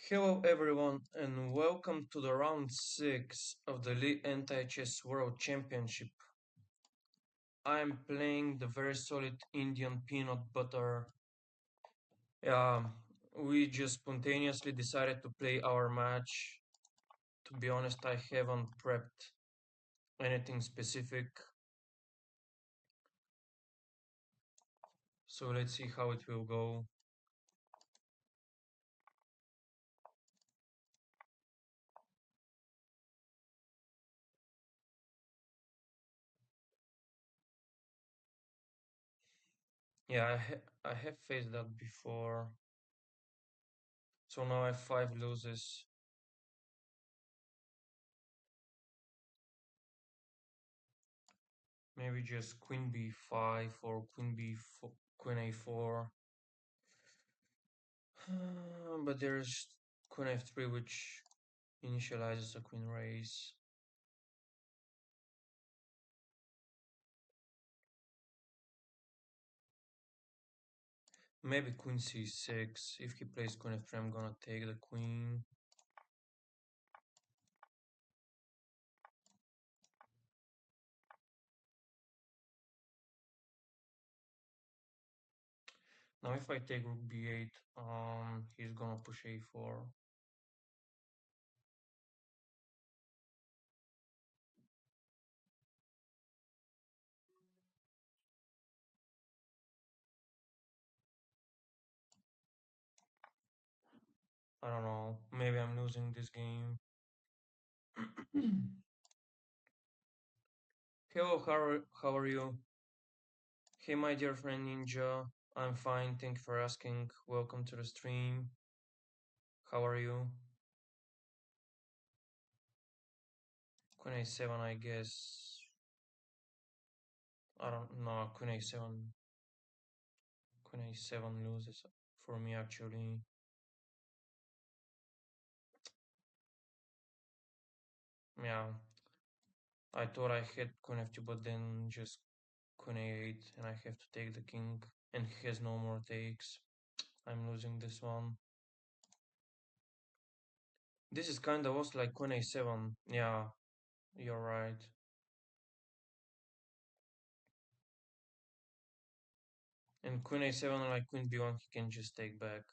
Hello everyone and welcome to the round 6 of the Antichess World Championship. I am playing the very solid Indian peanut butter. Yeah, we just spontaneously decided to play our match. To be honest, I haven't prepped anything specific. So let's see how it will go. Yeah, I have faced that before. So now I have 5 loses. Maybe just queen b5 or queen a4. But there's queen f3 which initializes a queen raise. Maybe queen c6. If he plays queen f3, I'm gonna take the queen. Now if I take rook b8, he's gonna push a4. I don't know. Maybe I'm losing this game. Hello, how are you? Hey, my dear friend Ninja. I'm fine, thank you for asking. Welcome to the stream. How are you? Queen a7, I guess. I don't know. Queen a7. Queen a7 loses for me actually. Yeah, I thought I had queen f2, but then just queen a8, and I have to take the king, and he has no more takes. I'm losing this one. This is kinda was like queen a7. Yeah, you're right. And queen a7, like queen b1, he can just take back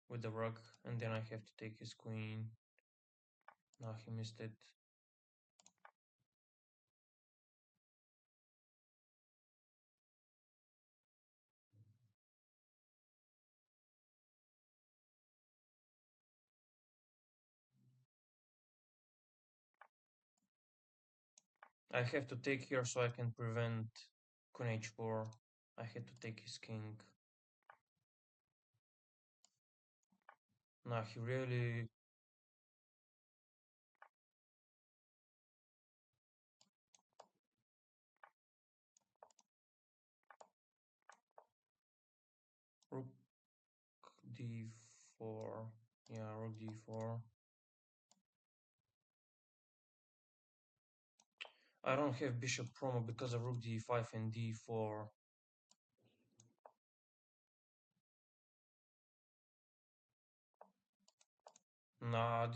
with the rook, and then I have to take his queen. No, he missed it. I have to take here so I can prevent queen h4. I had to take his king. Nah, he really... Rook d4. Yeah, rook d4. I don't have bishop promo because of rook d5 and d4. Nah,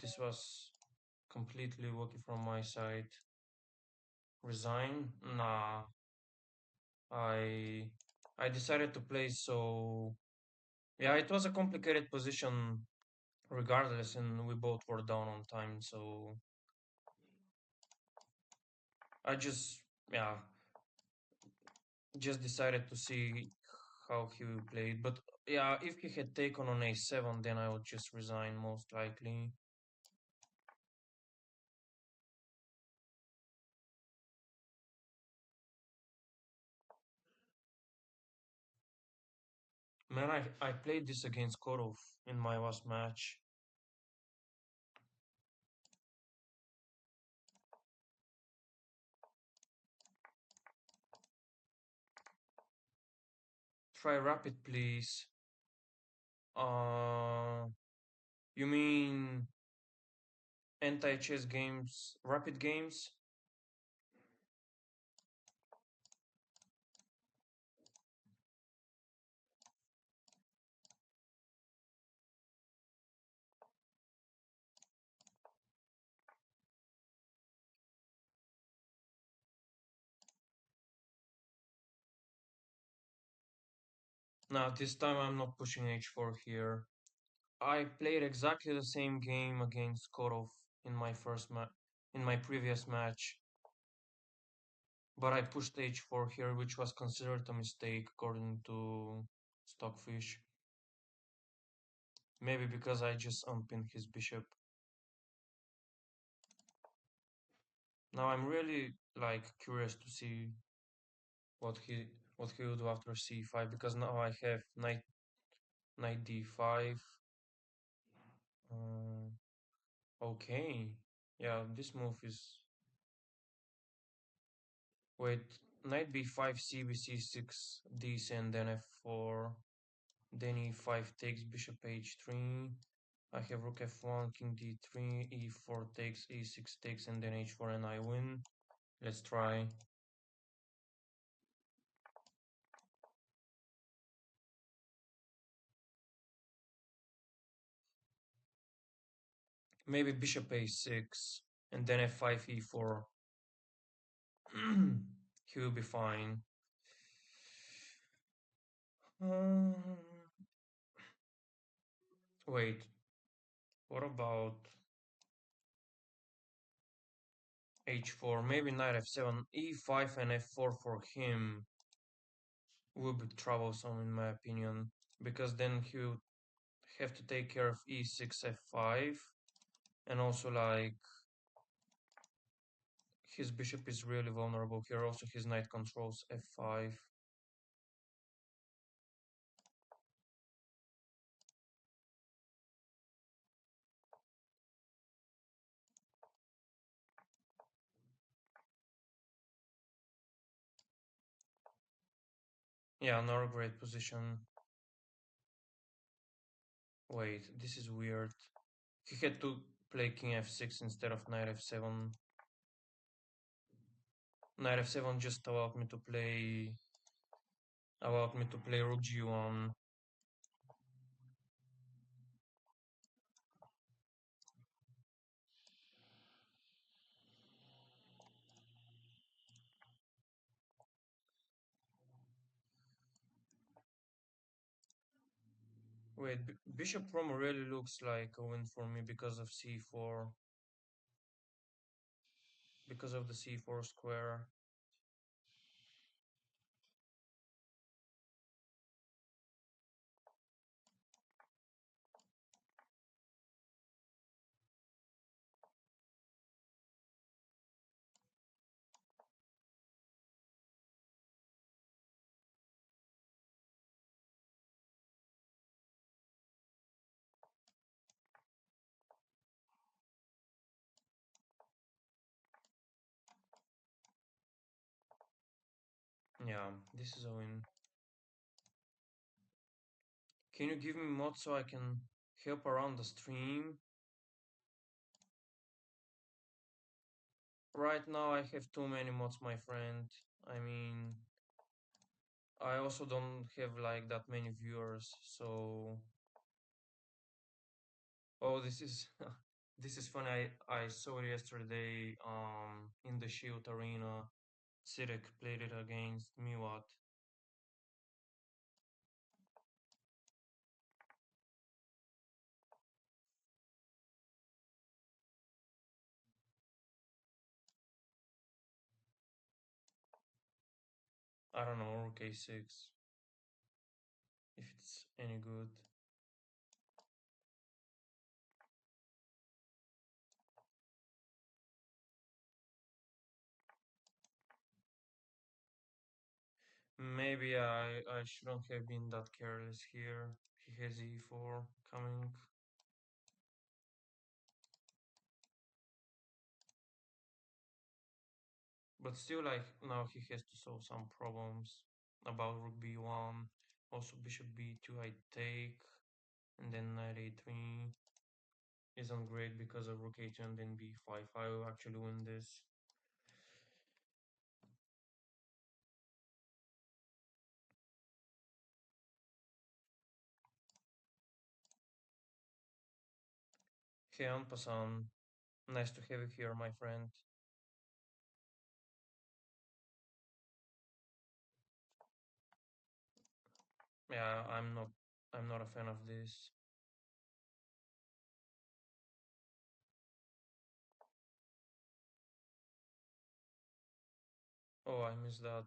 this was completely lucky from my side. Resign? Nah. I decided to play, so yeah, it was a complicated position regardless, and we both were down on time, so I just, yeah, just decided to see how he will play it. But yeah, if he had taken on a7, then I would just resign most likely. Man, I played this against Korov in my last match. Try rapid, please. You mean anti-chess games, rapid games? Now this time I'm not pushing h4 here. I played exactly the same game against Korov in my in my previous match, but I pushed h4 here, which was considered a mistake according to Stockfish. Maybe because I just unpinned his bishop. Now I'm really like curious to see what he will do after c5, because now I have knight d5. Okay, yeah, this move is wait, knight b5, cb c6, d, then f4, then e5 takes, bishop h3. I have rook f1, king d3, e4 takes, e6 takes, and then h4, and I win. Let's try. Maybe bishop a6, and then f5, e4. He will be fine. Um, Wait, what about h4? Maybe knight f7, e5, and f4 for him will be troublesome in my opinion, because then he will have to take care of e6, f5, and also like his bishop is really vulnerable here. Also his knight controls f5. Yeah, not a great position. Wait, this is weird. He had to play king f6 instead of knight f7. Knight f7 just allowed me to play rook g1. Wait, bishop roam really looks like a win for me because of c4, because of the c4 square. Yeah, this is a win. Can you give me mods so I can help around the stream? Right now I have too many mods, my friend. I mean, I also don't have like that many viewers, so oh, this is this is funny. I saw it yesterday in the Shield Arena. Sirek played it against Miwat. I don't know, rook a6, if it's any good. Maybe I shouldn't have been that careless here. He has e4 coming. But still, like, now he has to solve some problems about rook b1. Also bishop b2 I take, and then knight a3 isn't great because of rook a2 and then b5. I will actually win this. Hey Anpasan, nice to have you here, my friend. Yeah, I'm not a fan of this. Oh, I missed that.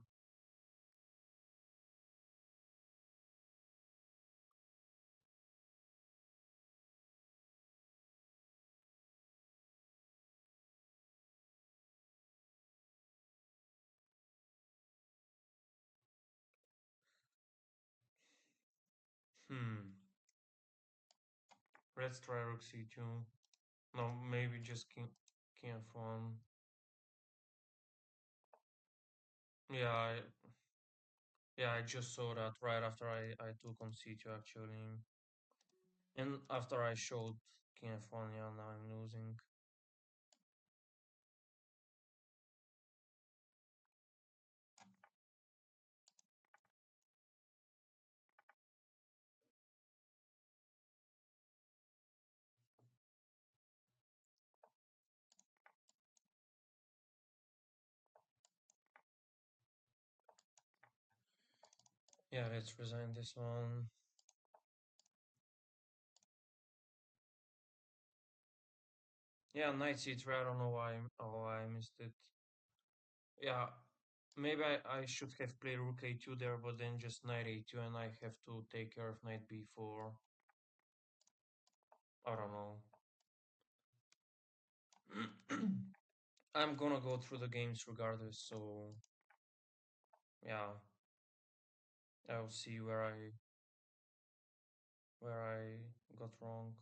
Hmm. Let's try rook c2. No, maybe just king f1. Yeah, yeah, I just saw that right after I took on c2 actually. And after I showed king f1, yeah, now I'm losing. Yeah, let's resign this one. Yeah, knight c3, I don't know why I missed it. Yeah, maybe I should have played rook a2 there, but then just knight a2 and I have to take care of knight b4. I don't know. I'm gonna go through the games regardless, so yeah, I'll see where I got wrong.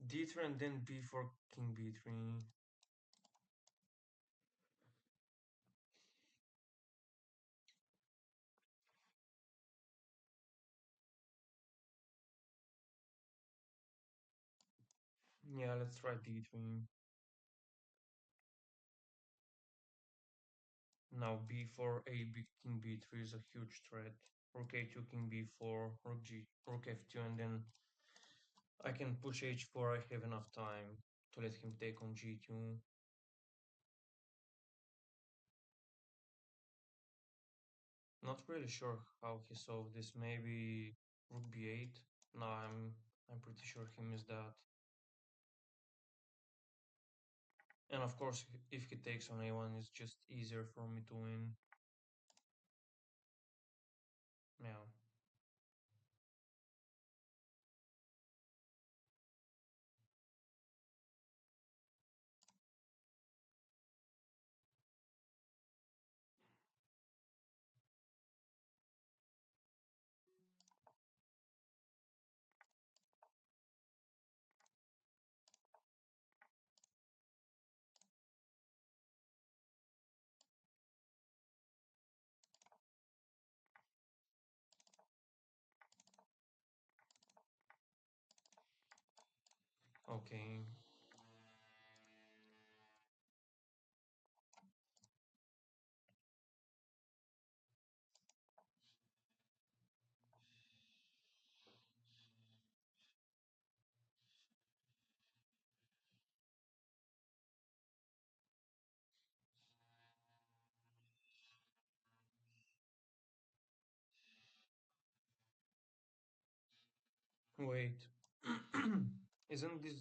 d3 and then b4, king b3. Yeah, let's try d3. Now b4, king b3 is a huge threat. Rook a2, king b4, rook f2, and then I can push h4. I have enough time to let him take on g2. Not really sure how he solved this. Maybe rook b8. No, I'm pretty sure he missed that. And of course, if he takes on a1, it's just easier for me to win. Yeah. Okay. Wait. Isn't this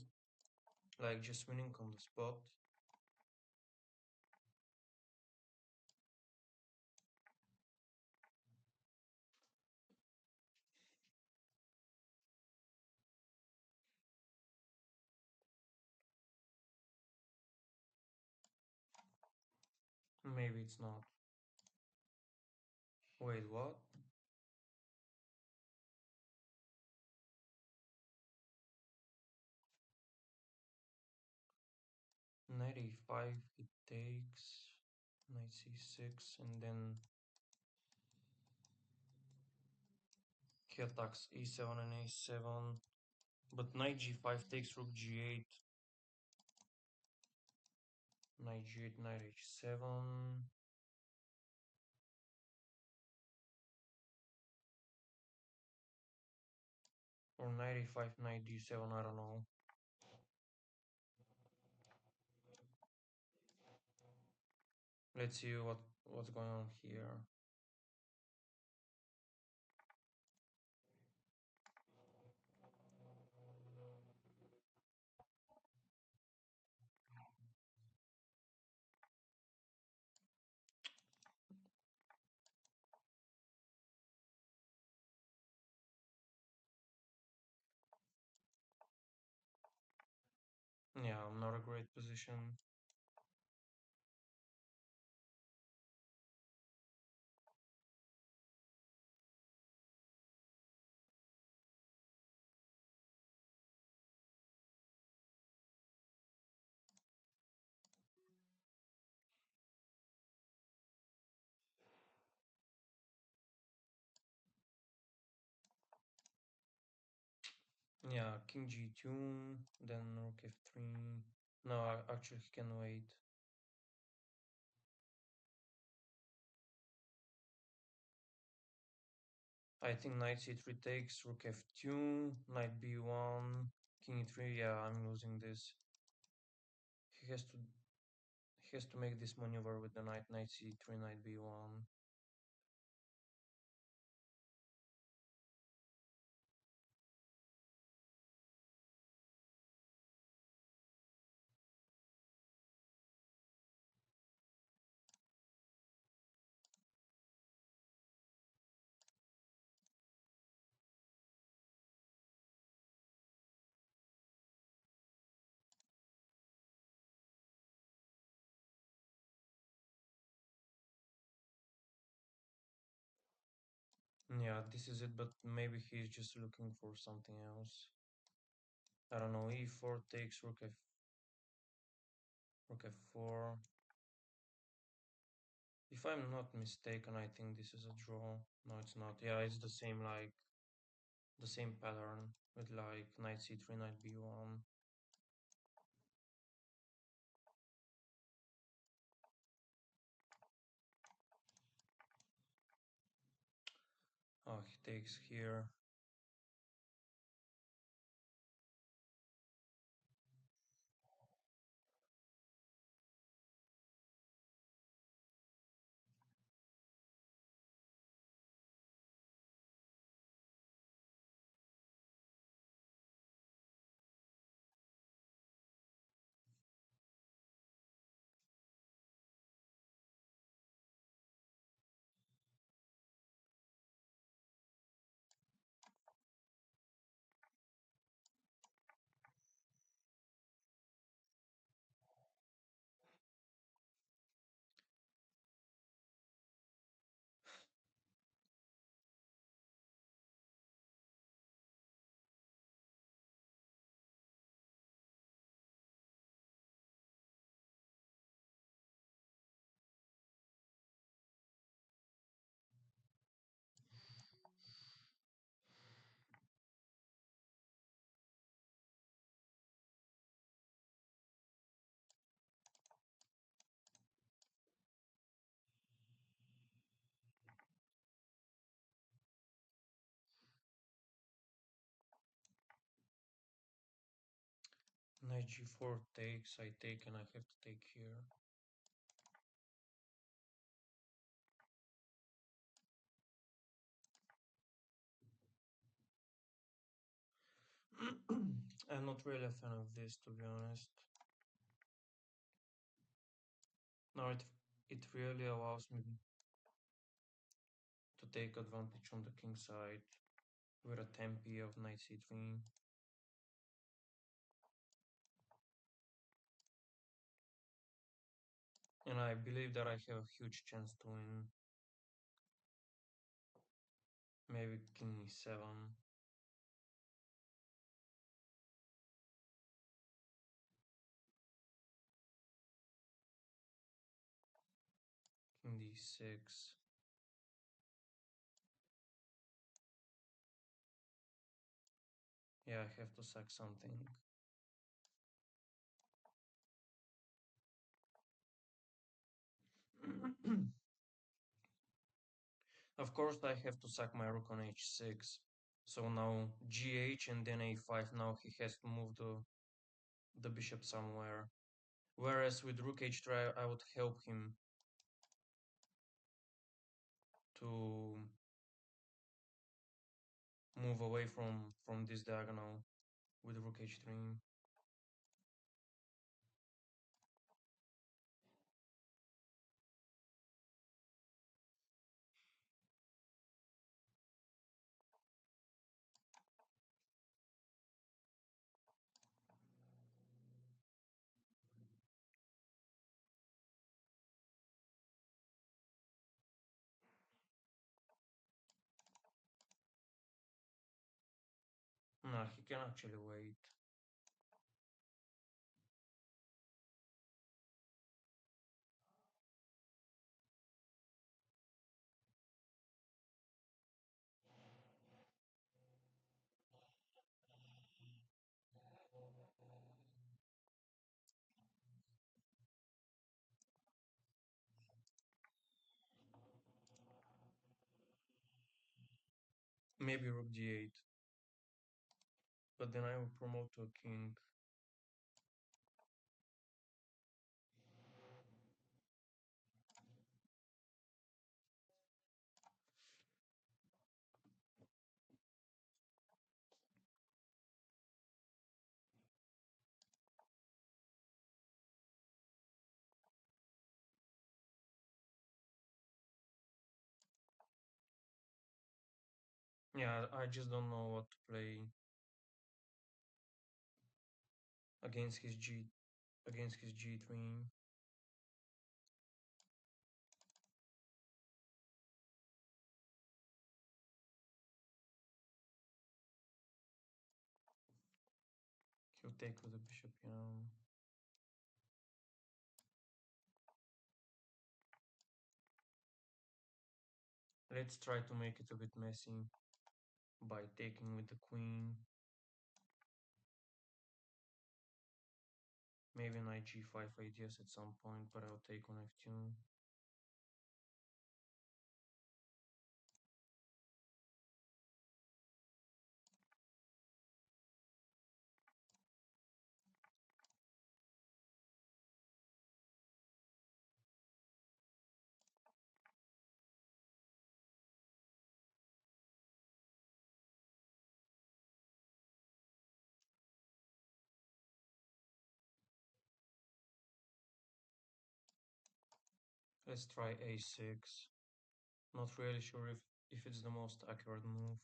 like just winning on the spot? Maybe it's not. Wait, what? 95 it takes. Knight c6 and then he attacks e7 and a7. But knight g5 takes rook g8. Knight g8, knight h7. Or knight e5, knight d7, I don't know. Let's see what's going on here. Yeah, not a great position. Yeah, king g2, then rook f3. No, actually he can wait. I think knight c3 takes, rook f2, knight b1, king e3. Yeah, I'm losing this. He has to he has to make this maneuver with the knight, knight c3, knight b1. Yeah, this is it, but maybe he's just looking for something else. I don't know, e4 takes, rook f4. If I'm not mistaken, I think this is a draw. No, it's not. Yeah, it's the same, like the same pattern with like knight c3, knight b1. Oh, he takes here. Knight g4 takes, I take, and I have to take here. I'm not really a fan of this, to be honest. Now it really allows me to take advantage on the king side with a tempi of knight c3. And I believe that I have a huge chance to win. Maybe king e7. King d6. Yeah, I have to sack something. Of course, I have to sack my rook on h6. So now GH and then A5. Now he has to move the bishop somewhere. Whereas with Rook H3, I would help him to move away from this diagonal with Rook H3. Nah, he can actually wait. Maybe Rook D8. But then I will promote to a king. Yeah, I just don't know what to play against his G3. He'll take with the bishop, you know. Let's try to make it a bit messy by taking with the queen. Maybe knight G5 ideas at some point, but I'll take on F2. Let's try A6. Not really sure if it's the most accurate move.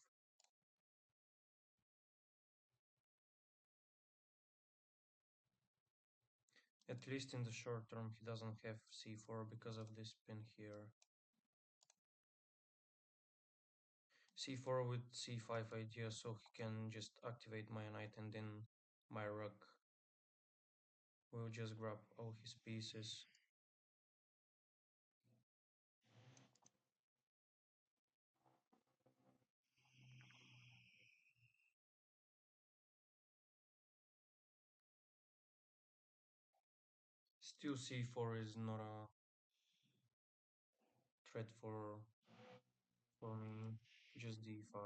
At least in the short term, he doesn't have C4 because of this pin here. C4 with C5 idea, so he can just activate my knight and then my rook will just grab all his pieces. Still C4 is not a threat for me, just D5.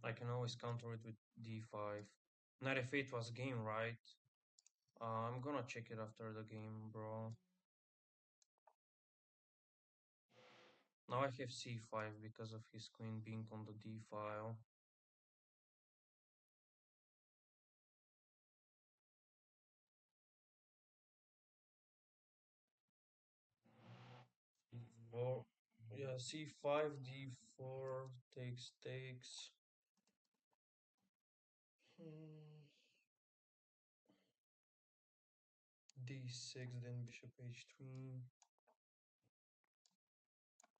I can always counter it with D5. Knight F8 was game, right? I'm gonna check it after the game, bro. Now I have C5 because of his queen being on the D file. Or yeah, C5, D4, takes. D6, then bishop H3.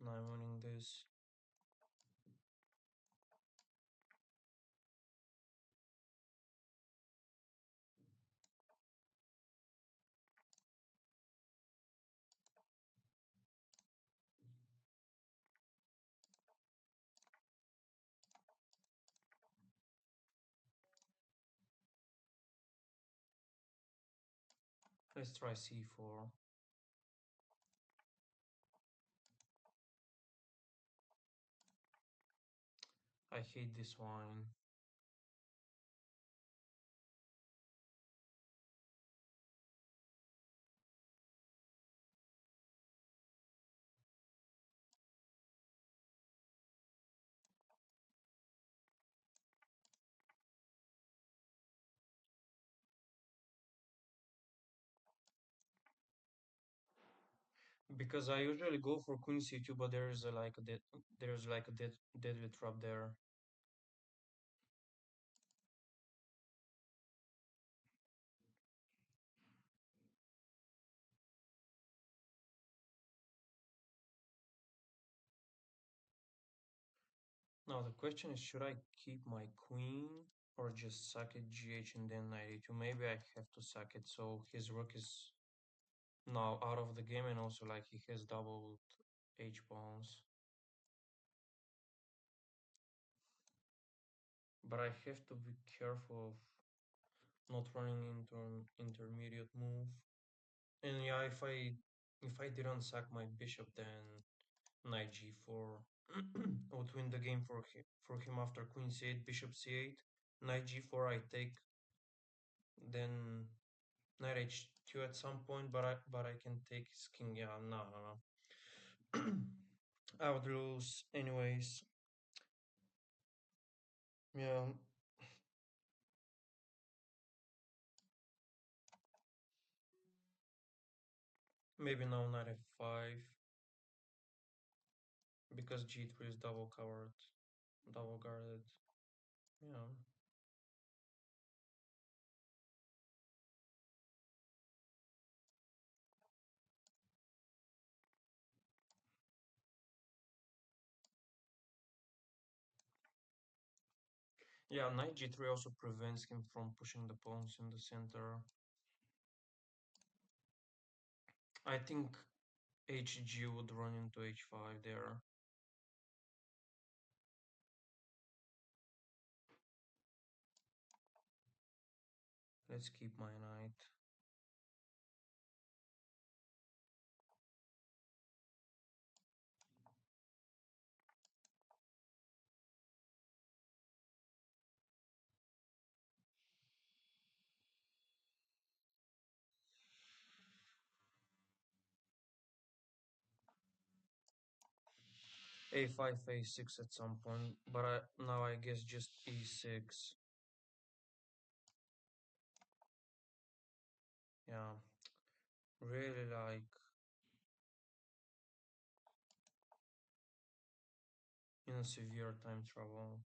Now I'm winning this. Let's try C4. I hate this one. Because I usually go for queen c2, but there's like a deadly trap there. Now the question is, should I keep my queen or just sack it gh and then knight e2? Maybe I have to sack it, so his rook is now out of the game, and also like he has doubled h pawns. But I have to be careful of not running into an intermediate move. And yeah, if I didn't sack my bishop, then knight g4 would win the game for him after queen c8, bishop c8, knight g4. I take, then knight h2 at some point, but I can take his king. Yeah, no, no, no. I would lose anyways. Yeah, maybe now knight f5 because g3 is double covered, double guarded. Yeah. Yeah, knight g3 also prevents him from pushing the pawns in the center. I think hg would run into h5 there. Let's keep my knight. a5, a6 at some point, but now I guess just e6. Yeah, really like in severe time trouble.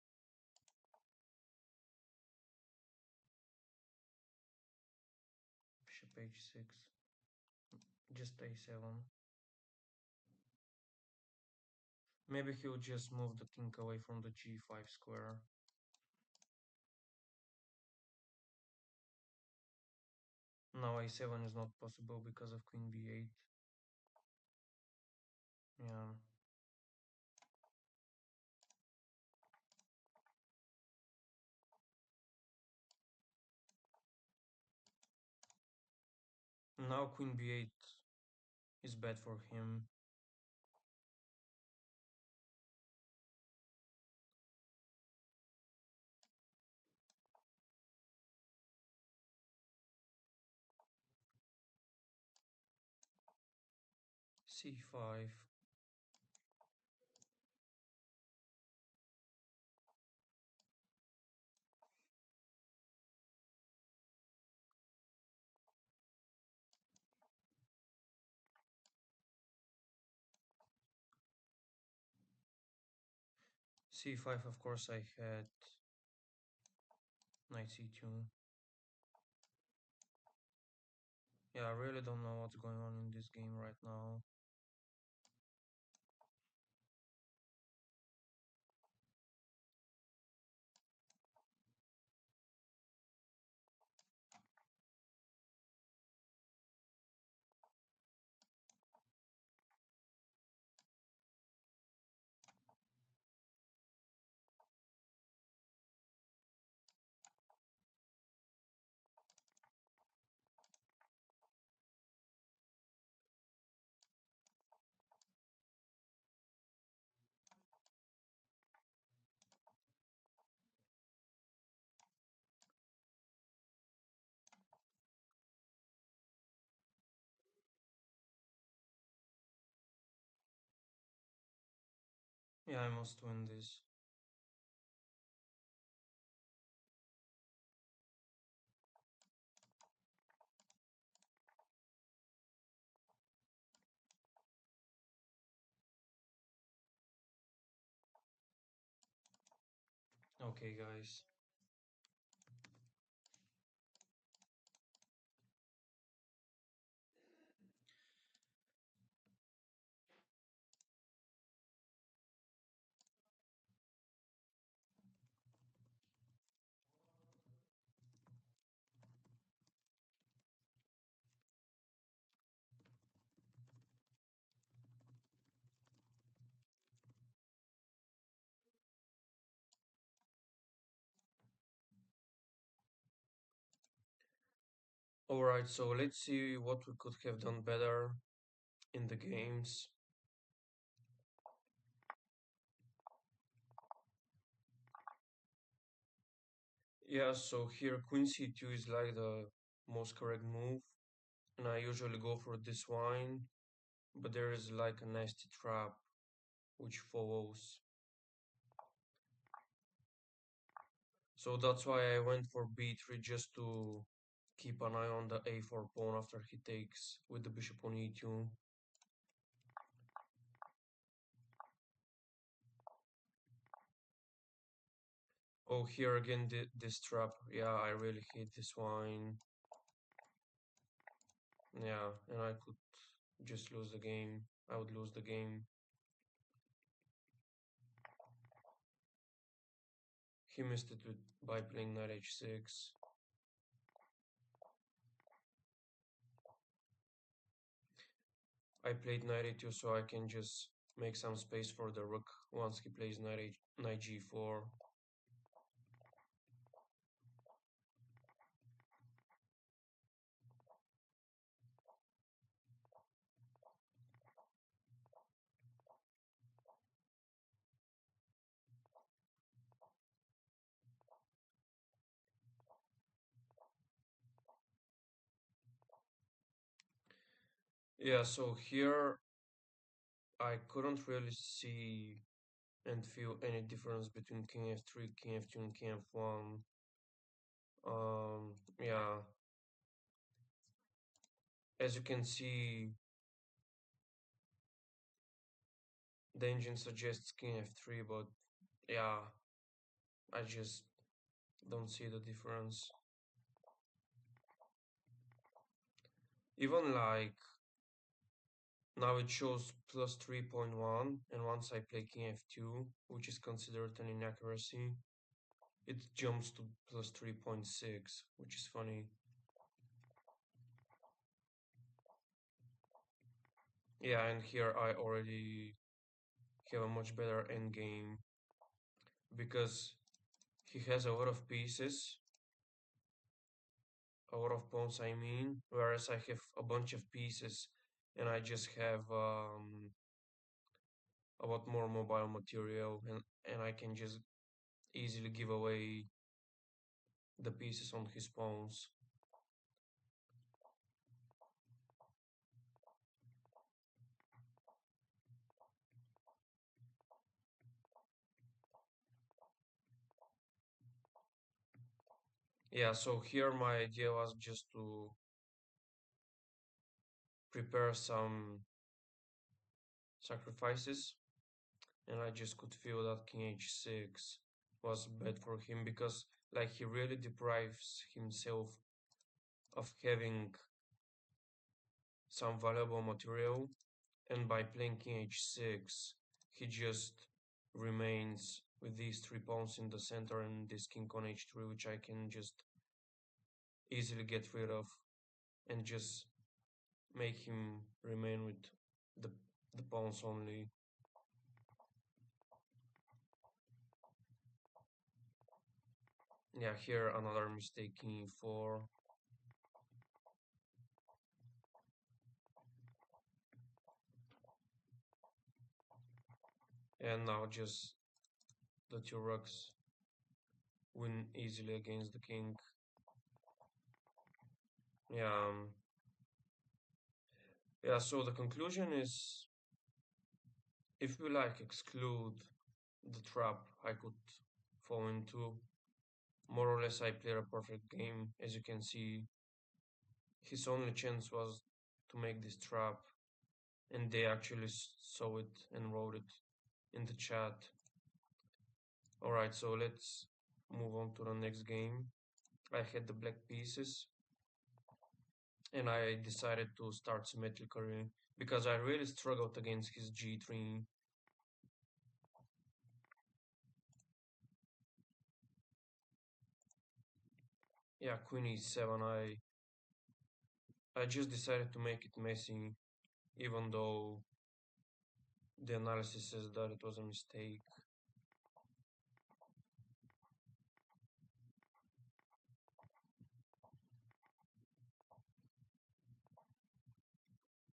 Bishop h6, just a7. Maybe he'll just move the king away from the g5 square. Now a7 is not possible because of queen b8. Yeah. Now queen b8 is bad for him. c5. c5, of course, I had knight c2. Yeah, I really don't know what's going on in this game right now. Yeah, I must win this. Okay, guys. Alright, so let's see what we could have done better in the games. Yeah, so here Queen C2 is like the most correct move, and I usually go for this wine, but there is like a nasty trap which follows. So that's why I went for b3 just to keep an eye on the a4 pawn after he takes with the bishop on e2. Oh, here again this trap. Yeah, I really hate this wine. Yeah, and I could just lose the game. I would lose the game. He missed it by playing knight h6. I played knight a2 so I can just make some space for the rook once he plays knight g4. Yeah, so here I couldn't really see and feel any difference between king f3, king f2, and king f1. Yeah, as you can see, the engine suggests king f3, but yeah, I just don't see the difference. Even like now it shows plus 3.1, and once I play king f2, which is considered an inaccuracy, it jumps to plus 3.6, which is funny. Yeah, and here I already have a much better endgame because he has a lot of pieces, a lot of pawns I mean, whereas I have a bunch of pieces and I just have a lot more mobile material, and I can just easily give away the pieces on his pawns. Yeah, so here my idea was just to prepare some sacrifices, and I just could feel that king h6 was bad for him because like he really deprives himself of having some valuable material, and by playing king h6 he just remains with these three pawns in the center and this king on h3, which I can just easily get rid of and just make him remain with the, the pawns only. Yeah, here another mistake, king e4. And now just the two rooks win easily against the king. Yeah, yeah, so the conclusion is if we like exclude the trap I could fall into. More or less, I played a perfect game. As you can see, his only chance was to make this trap, and they actually saw it and wrote it in the chat. Alright, so let's move on to the next game. I had the black pieces, and I decided to start symmetrically because I really struggled against his g3. Yeah, queen e7. I just decided to make it messy, even though the analysis says that it was a mistake.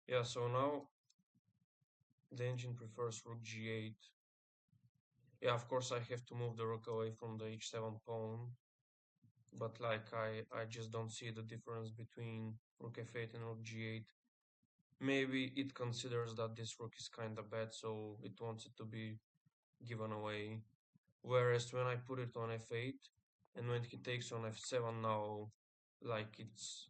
Yeah, so now the engine prefers rook g8. Yeah, of course I have to move the rook away from the h7 pawn, but like I just don't see the difference between rook f8 and rook g8. Maybe it considers that this rook is kinda bad, so it wants it to be given away. Whereas when I put it on f8 and when he takes on f7 now, like it's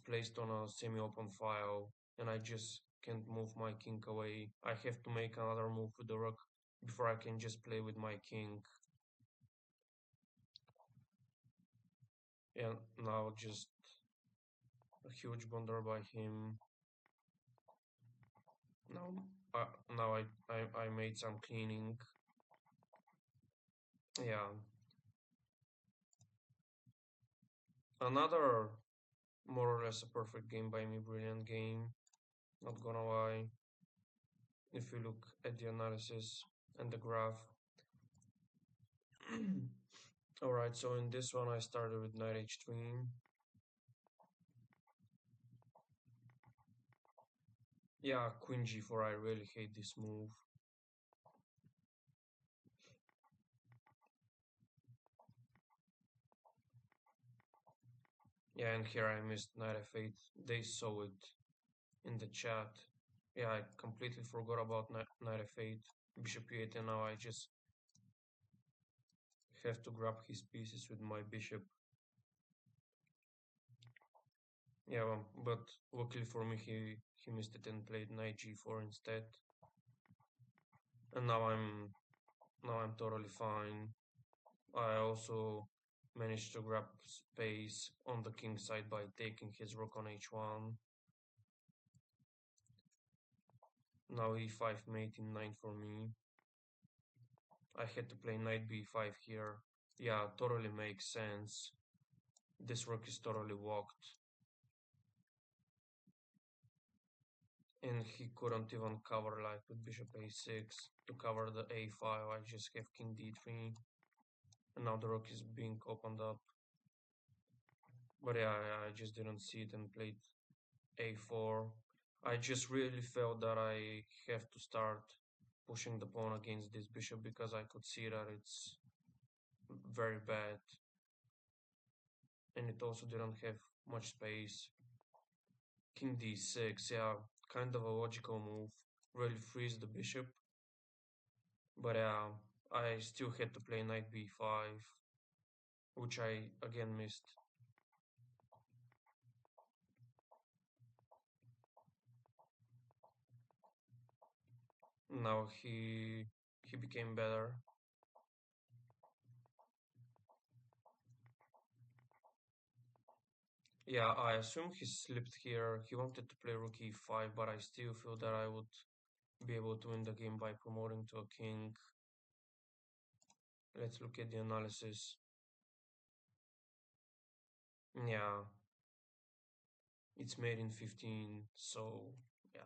placed on a semi-open file and I just can't move my king away. I have to make another move with the rook before I can just play with my king. And now just a huge blunder by him. Now, now I made some cleaning. Yeah, another more or less a perfect game by me, brilliant game. Not gonna lie. If you look at the analysis and the graph. Alright, so in this one I started with knight h3. Yeah, queen g4, I really hate this move. Yeah, and here I missed knight f8. They saw it in the chat. Yeah, I completely forgot about knight f8, bishop e8, and now I just have to grab his pieces with my bishop. Yeah, but luckily for me, he missed it and played knight g4 instead. And now I'm totally fine. I also managed to grab space on the king side by taking his rook on h1. Now e5 mate in 9 for me. I had to play knight b5 here. Yeah, totally makes sense. This rook is totally walked. And he couldn't even cover like with bishop a6 to cover the a file. I just have king d3. And now the rook is being opened up. But yeah, I just didn't see it and played a4. I just really felt that I have to start pushing the pawn against this bishop because I could see that it's very bad. And it also didn't have much space. King d6, yeah, kind of a logical move. Really frees the bishop. But yeah, I still had to play knight b5, which I again missed. Now he became better. Yeah, I assume he slipped here. He wanted to play rook e5, but I still feel that I would be able to win the game by promoting to a king. Let's look at the analysis. Yeah, it's made in 15, so yeah.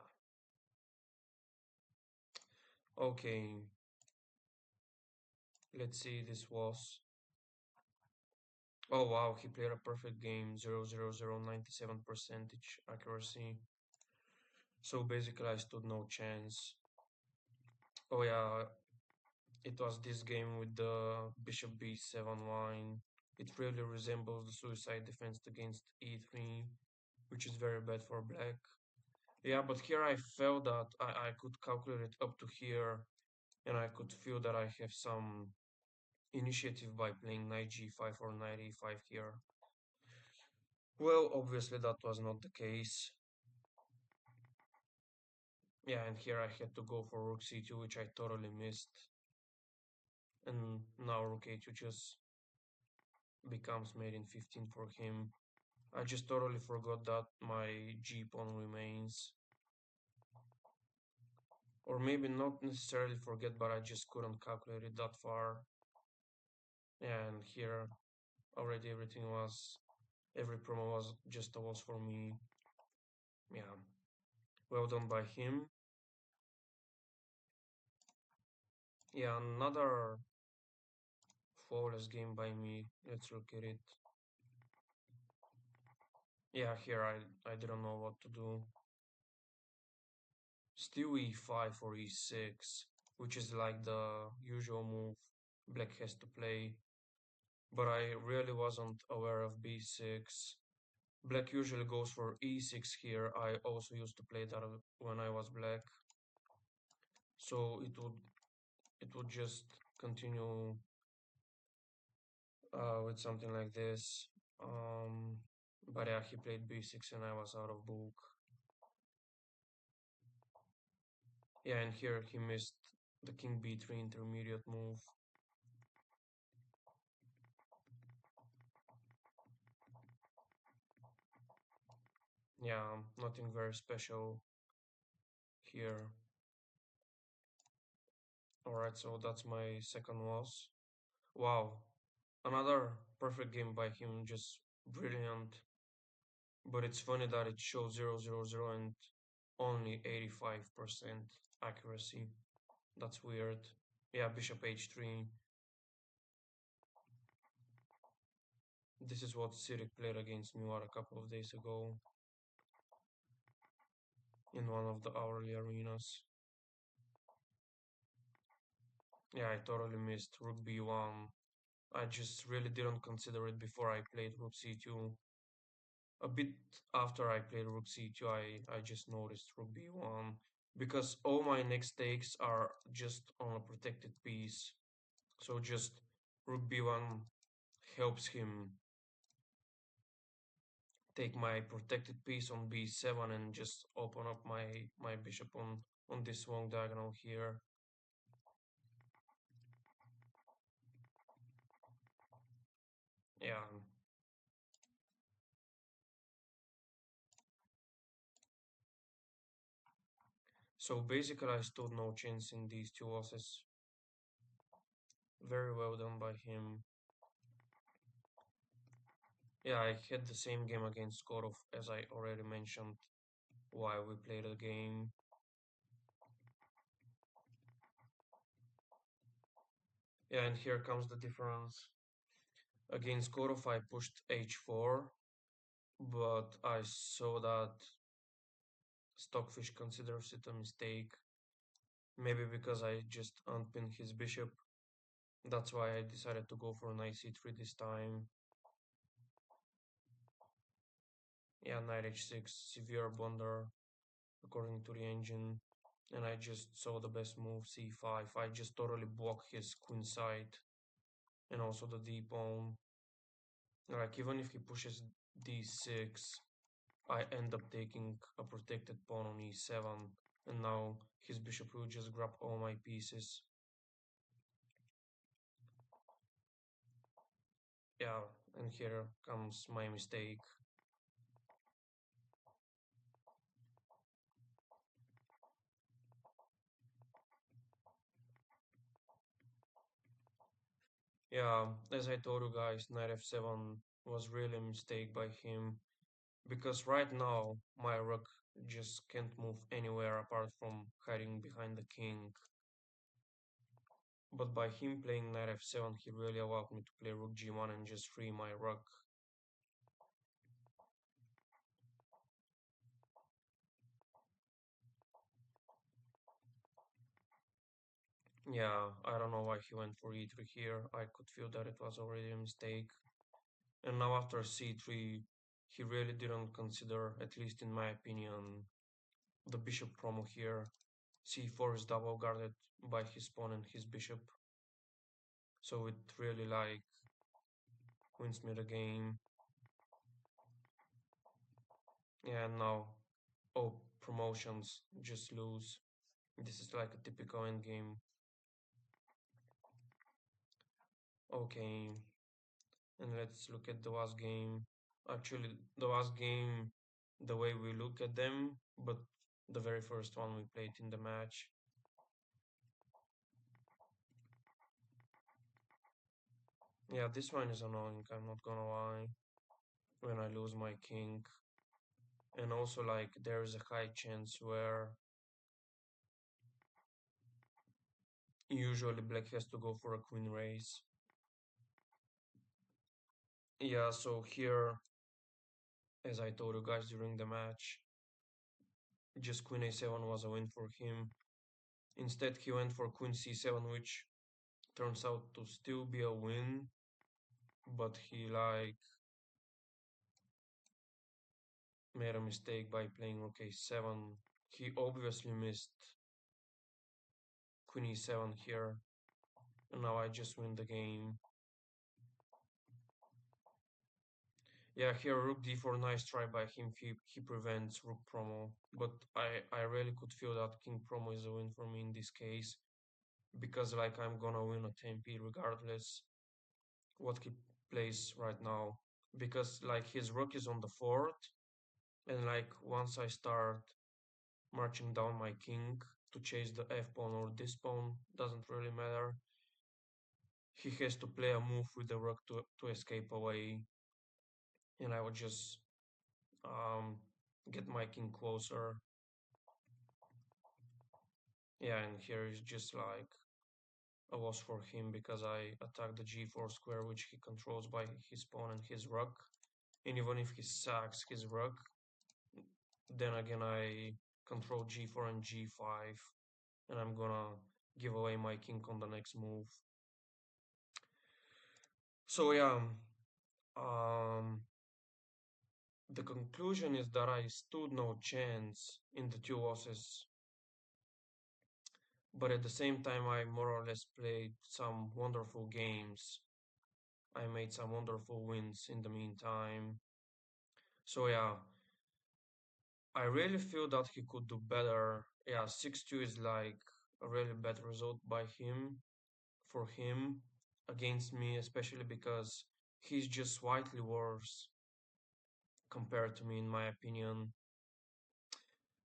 Okay, let's see, this was. Oh wow, he played a perfect game, 0.00097% accuracy. So basically I stood no chance. Oh yeah, it was this game with the bishop b7 line. It really resembles the suicide defense against e3, which is very bad for black. Yeah, but here I felt that I could calculate it up to here, And I could feel that I have some initiative by playing knight g5 or knight e5 here. Well, obviously that was not the case. Yeah, and here I had to go for rook c2, which I totally missed. And now rook a2 just becomes mate in 15 for him. I just totally forgot that my g pawn remains. Or maybe not necessarily forget, but I just couldn't calculate it that far. And here already every promo was just a loss for me. Yeah, well done by him. Yeah, another flawless game by me. Let's look at it. Yeah, here I didn't know what to do. Still e5 or e6, which is like the usual move black has to play. But I really wasn't aware of b6. Black usually goes for e6 here. I also used to play that when I was black. So it would just continue with something like this. But yeah, he played b6 and I was out of book. Yeah, and here he missed the king b3 intermediate move. Yeah, nothing very special here. Alright, so that's my second loss. Wow, another perfect game by him, just brilliant. But it's funny that it shows 000 and only 85% accuracy. That's weird. Yeah, bishop h3. This is what Sirik played against me a couple of days ago in one of the hourly arenas. Yeah, I totally missed rook b1. I just really didn't consider it before I played rook c2. A bit after I played rook c2, I just noticed rook b1 because all my next takes are just on a protected piece. So just rook b1 helps him take my protected piece on b7 and just open up my bishop on this long diagonal here. Yeah. So basically I stood no chance in these two losses. Very well done by him. Yeah, I had the same game against Skorov as I already mentioned while we played the game. Yeah, and here comes the difference. Against Skorov I pushed h4, but I saw that Stockfish considers it a mistake. Maybe because I just unpinned his bishop. That's why I decided to go for knight c3 this time. Yeah, knight h6, severe blunder according to the engine. And I just saw the best move, c5. I just totally blocked his queen side and also the d pawn. Like even if he pushes d6, I end up taking a protected pawn on e7, and now his bishop will just grab all my pieces. Yeah, and here comes my mistake. Yeah, as I told you guys, knight f7 was really a mistake by him, because right now my rook just can't move anywhere apart from hiding behind the king. But by him playing knight f7, he really allowed me to play rook g1 and just free my rook. Yeah, I don't know why he went for e3 here. I could feel that it was already a mistake. And now after c3, he really didn't consider, at least in my opinion, the bishop promo here. c4 is double guarded by his pawn and his bishop, so it really like wins me the game. Yeah, now, oh, promotions, just lose. This is like a typical endgame. Okay, and let's look at the last game. Actually, the last game, the way we look at them, but the very first one we played in the match. Yeah, this one is annoying, I'm not gonna lie, when I lose my king. And also, like, there is a high chance where usually black has to go for a queen raise. Yeah, so here, as I told you guys during the match, just queen a7 was a win for him. Instead, he went for queen c7, which turns out to still be a win, but he like made a mistake by playing rook a7. He obviously missed queen e7 here, and now I just win the game. Yeah, here rook d4, nice try by him. He prevents rook promo, but I really could feel that king promo is a win for me in this case, because like I'm gonna win a 10p regardless what he plays right now, because like his rook is on the fourth, and like once I start marching down my king to chase the f pawn or this pawn, doesn't really matter. He has to play a move with the rook to escape away, and I would just get my king closer. Yeah, and here is just like a loss for him because I attack the g4 square, which he controls by his pawn and his rook. And even if he sacks his rook, then again I control g4 and g5, and I'm gonna give away my king on the next move. So yeah, um, the conclusion is that I stood no chance in the two losses, but at the same time I more or less played some wonderful games. I made some wonderful wins in the meantime. So yeah, I really feel that he could do better. Yeah, 6-2 is like a really bad result by him, for him, against me, especially because he's just slightly worse compared to me, in my opinion.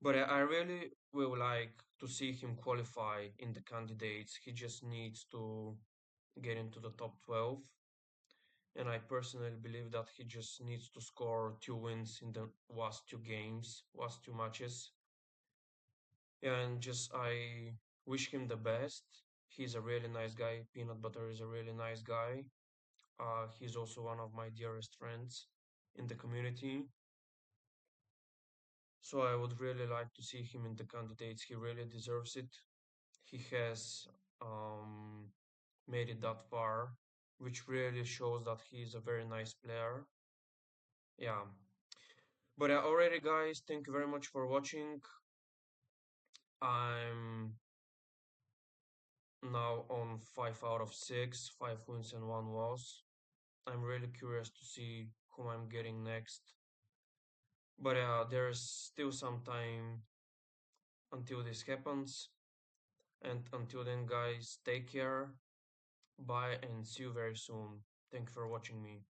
But I really will like to see him qualify in the candidates. He just needs to get into the top 12. And I personally believe that he just needs to score 2 wins in the last 2 games, last 2 matches. And just I wish him the best. He's a really nice guy. Peanut Butter is a really nice guy. He's also one of my dearest friends in the community. So I would really like to see him in the candidates. He really deserves it. He has made it that far, which really shows that he is a very nice player. Yeah. But already, guys, thank you very much for watching. I'm now on 5 out of 6, 5 wins and 1 loss. I'm really curious to see whom I'm getting next. But there's still some time until this happens. And until then, guys, take care. Bye and see you very soon. Thank you for watching me.